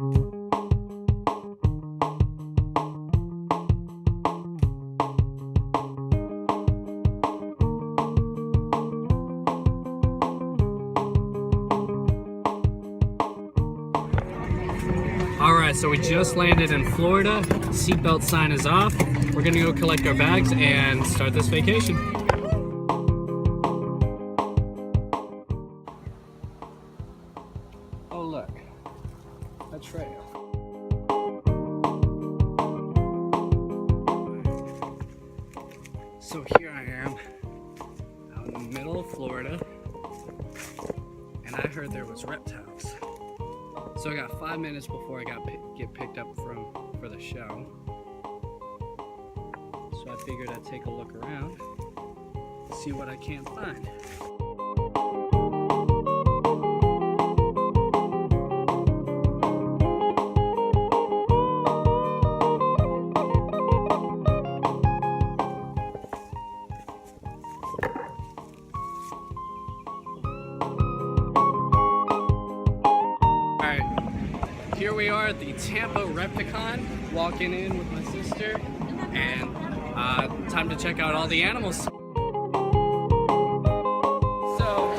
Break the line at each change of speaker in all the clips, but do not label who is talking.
Alright, so we just landed in Florida. Seatbelt sign is off. We're gonna go collect our bags and start this vacation. Oh look, a trail. So here I am, out in the middle of Florida, and I heard there was reptiles. So I got 5 minutes before I get picked up for the show. So I figured I'd take a look around, see what I can't find. Here we are at the Tampa Repticon, walking in with my sister, and time to check out all the animals. So,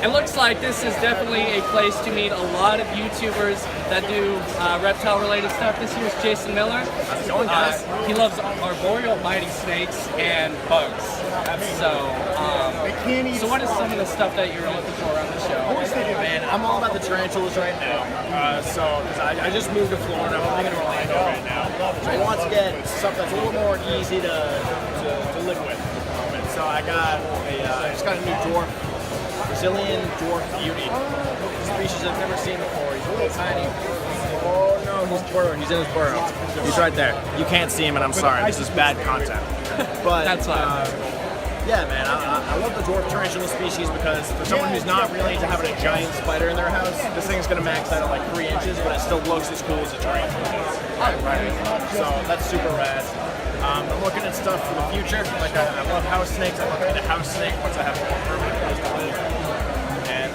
it looks like this is definitely a place to meet a lot of YouTubers that do reptile-related stuff. This here's Jason Miller.
How's it going, guys?
He loves arboreal biting snakes and bugs. So what is some of the stuff that you're looking for around the show?
Man, I'm all about the tarantulas right now. Because I just moved to Florida. I'm living in Orlando right now. So I want to get something that's a little more easy to live with. So I just got a new dwarf, Brazilian dwarf beauty. Species I've never seen before. He's really tiny. Oh no, he's in his burrow. He's right there. You can't see him, and I'm sorry. This is bad content. But
that's fine.
Yeah, man, I love the dwarf tarantula species because for someone who's not really into having a giant spider in their house, this thing's gonna max out at like 3 inches, but it still looks as cool as a tarantula. Right. So that's super rad. I'm looking at stuff for the future. Like I love house snakes. I'm looking at a house snake once I have a more permanent place to live. And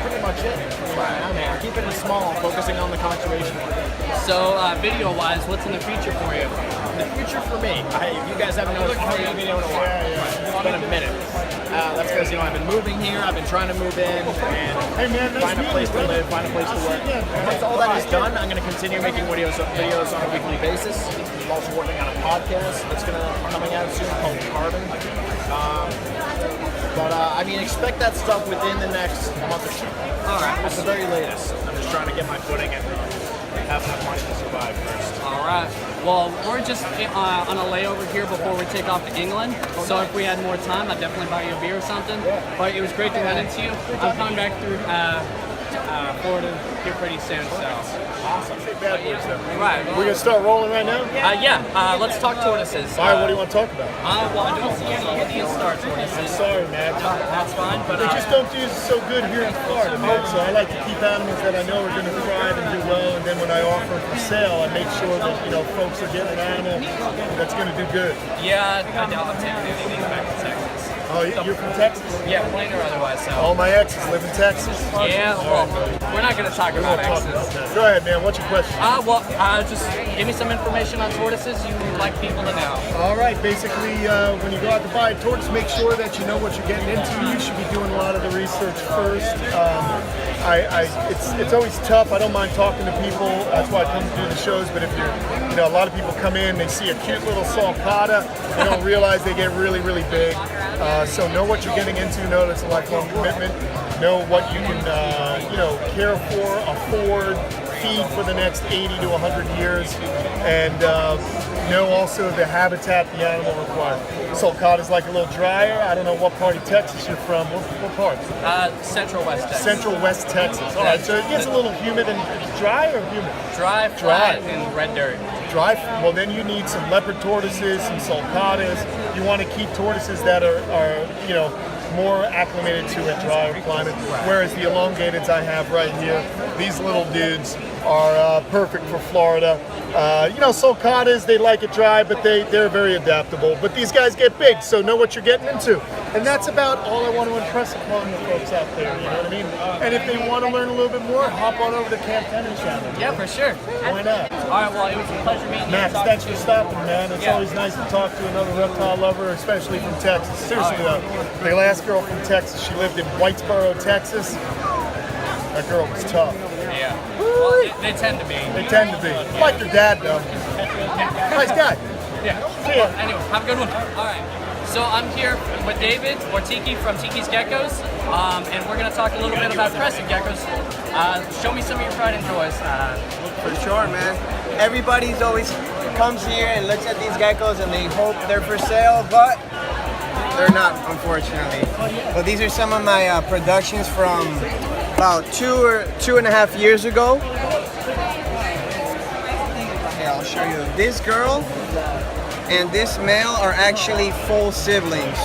pretty much it. Yeah, man, keeping it small, focusing on the conservation work.
So video-wise, what's in the future for you?
The future for me, if you guys haven't noticed, I haven't made a video in a while. It's been a minute. That's because, I've been moving here, I've been trying to move in, and find a place to live, find a place to work. Once all that is done, I'm going to continue making videos on a weekly basis. I'm also working on a podcast that's coming out soon called Carbon. Expect that stuff within the next month or so.
Alright.
At the very latest. I'm just trying to get my footing and have enough money to survive first.
Alright. Well, we're just on a layover here before we take off to England. So if we had more time, I'd definitely buy you a beer or something. But it was great to run into you. I'm coming back through Florida here pretty soon, so.
Awesome.
Right.
We're going to start rolling right now?
Let's talk tortoises.
All right, what do you want to talk about?
Well, I don't see any Indian star tortoises.
I'm sorry, man.
That's fine, but
they just don't do so good here in Florida, man. So I like to keep animals that I know are going to thrive and do well, and then when I offer them for sale, I make sure that, folks are getting an animal that's going to do good.
Yeah, I doubt I'm taking anything back to Texas.
Oh, you're from Texas?
Yeah, plain or otherwise. So.
All my exes live in Texas.
Yeah, well, we're not going to talk about exes.
Go ahead, man. What's your question?
Just give me some information on tortoises you would like people to know.
All right. Basically, when you go out to buy a tortoise, make sure that you know what you're getting into. You should be doing a lot of the research first. It's always tough. I don't mind talking to people. That's why I come to do the shows. But if a lot of people come in, they see a cute little sulcata, they don't realize they get really, really big. So know what you're getting into. Know that it's a lifelong commitment. Know what you can, care for, afford, feed for the next 80 to 100 years, and know also the habitat the animal requires. Sulcata is like a little drier. I don't know what part of Texas you're from. What part?
Central West Texas.
Central West Texas. All right, so it gets a little humid and dry or humid?
Dry, flat, and red dirt.
Dry. Well, then you need some leopard tortoises, some sulcatas. You want to keep tortoises that are more acclimated to a drier climate, whereas the elongateds I have right here, these little dudes are perfect for Florida. Sulcatas, they like it dry, but they're very adaptable. But these guys get big, so know what you're getting into. And that's about all I want to impress upon the folks out there, you know what I mean? And if they want to learn a little bit more, hop on over to the Kamp Kenan channel.
Yeah, for sure.
Why not?
All right, well, it was a pleasure meeting you.
Max, thanks for stopping, man. It's always nice to talk to another reptile lover, especially from Texas. Seriously, though, the last girl from Texas, she lived in Whitesboro, Texas. That girl was tough.
Yeah. Well, they tend to be.
They tend to be. Like your dad, though. Nice guy.
Yeah.
See ya.
Well, anyway, have a good one. All right. So I'm here with David, or Tiki, from Tiki's Geckos, and we're going to talk a little bit about crested geckos. Show me some of your pride and joys.
For sure, man. Everybody's always comes here and looks at these geckos and they hope they're for sale, but they're not, unfortunately. But these are some of my productions from about 2.5 years ago. Okay, I'll show you. This girl and this male are actually full siblings.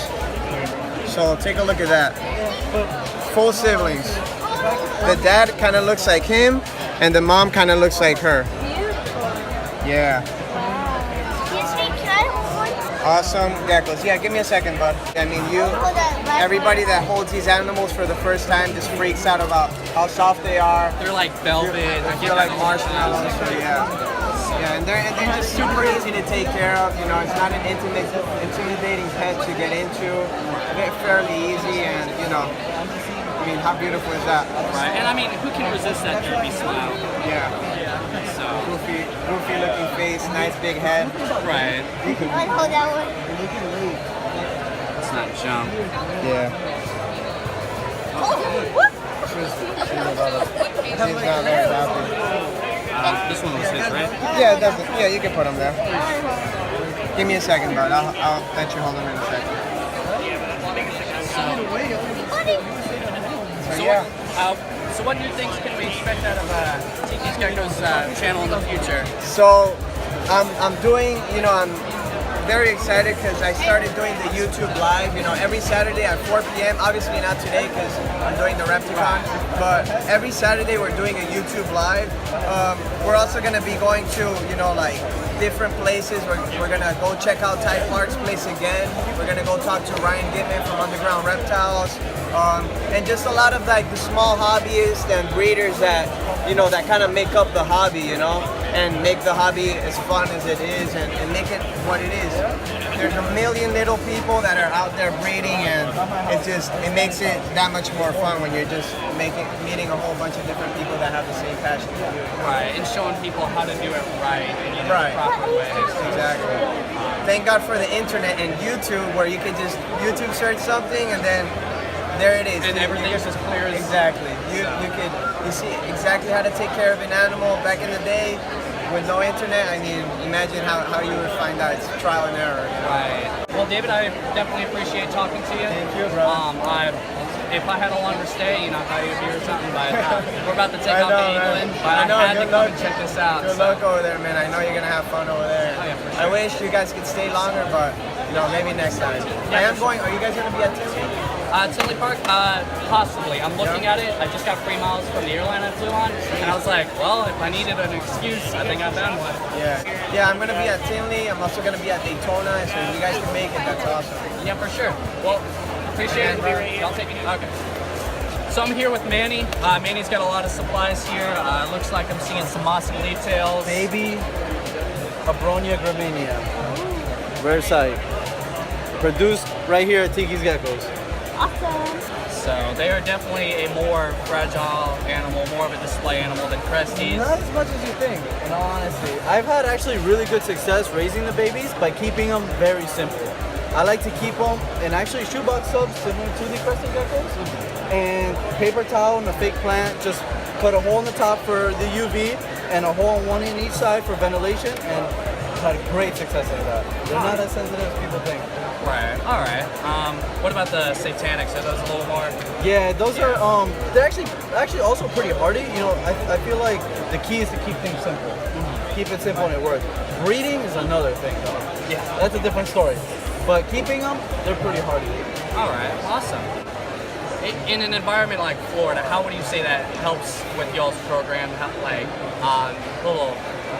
So take a look at that. Full siblings. The dad kind of looks like him, and the mom kind of looks like her. Yeah. Awesome geckos. Yeah, give me a second, bud. I mean, everybody that holds these animals for the first time just freaks out about how soft they are.
They're like velvet.
They're like marshmallows. So yeah. Yeah, and they're just super easy to take care of. You know, it's not an intimidating pet to get into. They're fairly easy, and you know, I mean, how beautiful is that?
Right, and I mean, who can resist that derby smile?
Yeah.
So.
Goofy looking face, nice big head.
Right.
Hold that one.
It's not jump.
Yeah. She's not very happy.
This one was his, right?
Yeah, it doesn't. Yeah, you can put them there. Give me a second, bud. I'll let you hold them in a second. So yeah.
So what new things can we expect out of Tiki's Geckos channel in the future?
So I'm doing, you know, I'm very excited because I started doing the YouTube live, you know, every Saturday at 4 p.m. Obviously not today because I'm doing the Repticon, but every Saturday we're doing a YouTube live. We're also going to be going to, you know, like different places. We're going to go check out Ty Clark's place again. We're going to go talk to Ryan Gitman from Underground Reptiles. And just a lot of like the small hobbyists and breeders that, you know, that kind of make up the hobby, you know, and make the hobby as fun as it is and make it what it is. There's a million little people that are out there breeding, and it makes it that much more fun when you're just meeting a whole bunch of different people that have the same passion as you.
Right, and showing people how to do it right and the proper way.
Exactly. Thank God for the internet and YouTube, where you can just YouTube search something and then there it is.
And everything's as clear as...
Exactly. You see exactly how to take care of an animal. Back in the day, with no internet, I mean, imagine how you would find out. It's trial and error. You know?
Right. Well, David, I definitely appreciate talking to you.
Thank you, bro.
If I had a longer stay, you know, I'd buy you a beer or something, but we're about to take off to England, but I had to come and check this out.
Good luck over there, man. I know you're going to have fun over there.
Oh, yeah, for sure.
I wish you guys could stay longer, but, you know, maybe next time.
Yeah,
I am going. Are you guys going to be at Tampa?
Tinley Park? Possibly. I'm looking at it. I just got free miles from the airline I flew on, and I was like, well, if I needed an excuse, I think I found one.
Yeah, I'm going to be at Tinley. I'm also going to be at Daytona, so if you guys can make it, that's awesome.
Yeah, for sure. Well, appreciate it. I'll take it. Okay. So I'm here with Manny. Manny's got a lot of supplies here. Looks like I'm seeing some mossy leaf tails.
Baby Abronia gramínea. Versailles. Produced right here at Tiki's Geckos.
Awesome.
So they are definitely a more fragile animal, more of a display animal than Cresties.
Not as much as you think, in all honesty. I've had actually really good success raising the babies by keeping them very simple. I like to keep them in actually shoebox subs similar to the crested geckos, and paper towel and a fake plant. Just put a hole in the top for the UV and a hole on one in each side for ventilation, and had great success like that. They're not as sensitive as people think.
Right. All right. What about the satanics? Are those a little more?
Yeah, those are they're actually also pretty hardy. You know, I feel like the key is to keep things simple. Keep it simple and it works. Breeding is another thing though. Yeah, that's a different story. But keeping them, they're pretty hardy.
All right. Awesome. in an environment like Florida, how would you say that helps with y'all's program? How, like little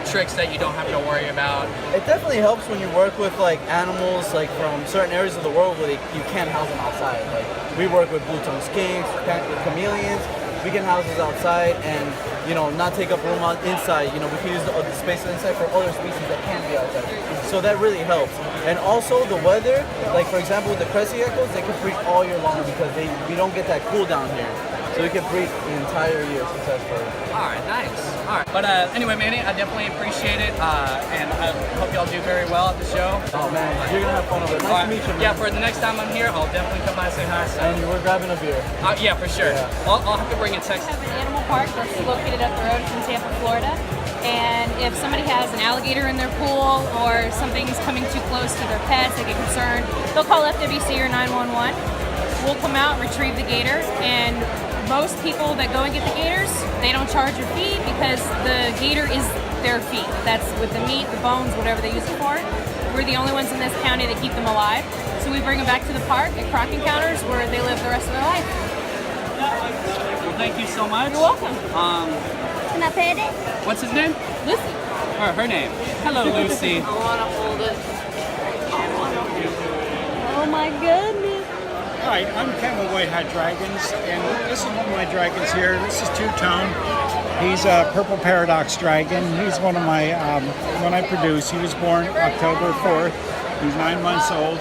tricks that you don't have to worry about?
It definitely helps when you work with like animals like from certain areas of the world where you can't house them outside. Like we work with blue-tongue skinks, chameleons. We can house this outside and, you know, not take up room inside. You know, we can use the space inside for other species that can't be outside. So that really helps. And also the weather, like for example with the crested geckos, they can breed all year long because we don't get that cool down here. So we can breed the entire year successfully.
All right, nice. All right, but anyway, Manny, I definitely appreciate it, and I hope y'all do very well at the show.
Oh man, you're gonna have fun over it. Nice to meet you, man.
Yeah, for the next time I'm here, I'll definitely come by and say hi. So.
And we're grabbing a beer.
Yeah, for sure.
Yeah.
I'll have to bring a text.
We have an animal park that's located up the road from Tampa, Florida. And if somebody has an alligator in their pool or something's coming too close to their pets, they get concerned, they'll call FWC or 911. We'll come out, retrieve the gator, and most people that go and get the gators, they don't charge a fee because the gator is their fee. That's with the meat, the bones, whatever they use it for. We're the only ones in this county that keep them alive. So we bring them back to the park at croc encounters where they live the rest of their life.
Well, thank you so much.
You're welcome.
Can I pet it?
What's his name?
Lucy.
Or her name. Hello, Lucy.
I want to hold it. Oh my goodness.
Hi, I'm Ken with White Hat Dragons, and this is one of my dragons here. This is Two-Tone. He's a purple paradox dragon. He's one of my, when I produce, he was born October 4th. He's 9 months old.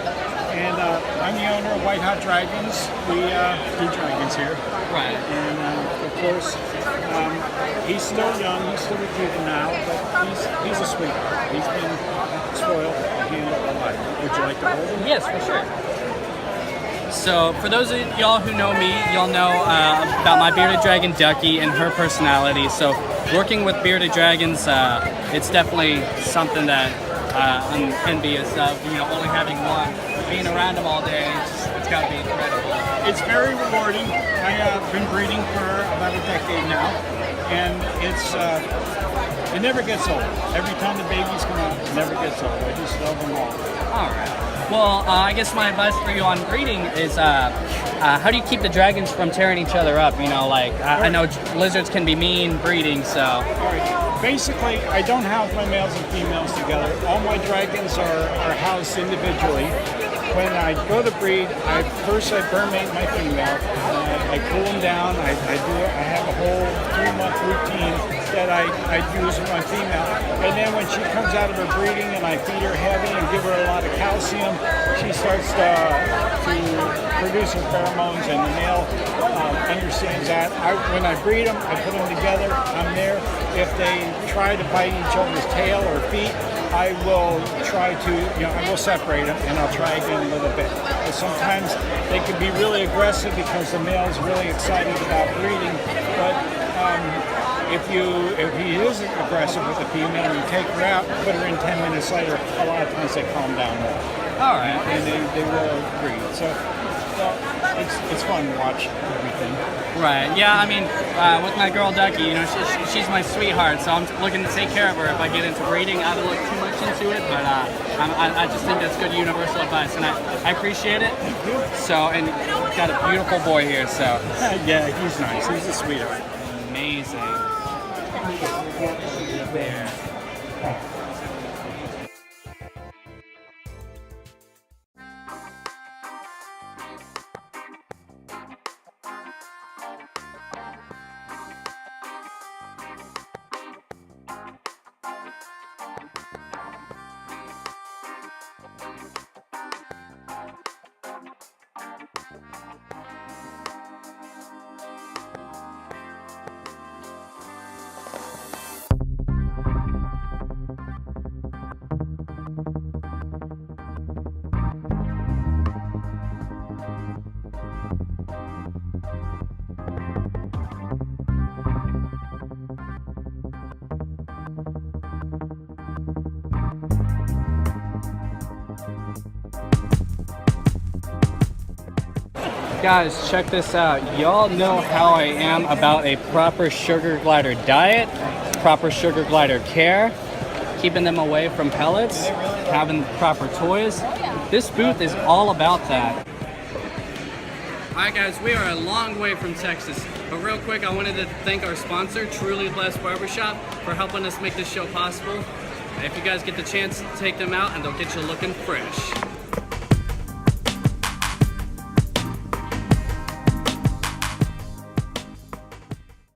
And I'm the owner of White Hat Dragons. We do dragons here.
Right.
And of course, he's still young, he's still a juvenile, but he's a sweetheart. He's been spoiled and handled a lot. Would you like to hold him?
Yes, for sure. So, for those of y'all who know me, y'all know about my bearded dragon Ducky and her personality. So, working with bearded dragons, it's definitely something that I'm envious of. You know, only having one, being around them all day, it's got to be incredible.
It's very rewarding. I've been breeding for about a decade now, and it never gets old. Every time the babies come out, it never gets old. I just love them all.
All right. Well, I guess my advice for you on breeding is how do you keep the dragons from tearing each other up? You know, like I know lizards can be mean breeding, so.
All right. Basically, I don't house my males and females together. All my dragons are housed individually. When I go to breed, first I brumate my female. I cool them down. I have a whole 3-month routine that I use with my female. And then when she comes out of her breeding and I feed her heavy and give her a lot of calcium, she starts to producing pheromones, and the male understands that. When I breed them, I put them together. I'm there. If they try to bite each other's tail or feet, I will try to, I will separate them, and I'll try again a little bit. But sometimes they can be really aggressive because the male is really excited about breeding. But if he is aggressive with the female and you take her out, put her in 10 minutes later, a lot of times they calm down more.
All right.
And they will breed. So it's fun to watch everything.
Right. Yeah. I mean, with my girl Ducky, you know, she's my sweetheart. So I'm looking to take care of her. If I get into breeding, I don't look too much into it. But I just think that's good universal advice, and I appreciate it. So, and got a beautiful boy here. So.
Yeah, he's nice. He's a sweetheart.
Amazing. There. Guys, check this out. Y'all know how I am about a proper sugar glider diet, proper sugar glider care, keeping them away from pellets, having proper toys. This booth is all about that. Alright guys, we are a long way from Texas, but real quick I wanted to thank our sponsor, Truly Blessed Barbershop, for helping us make this show possible. If you guys get the chance, take them out and they'll get you looking fresh.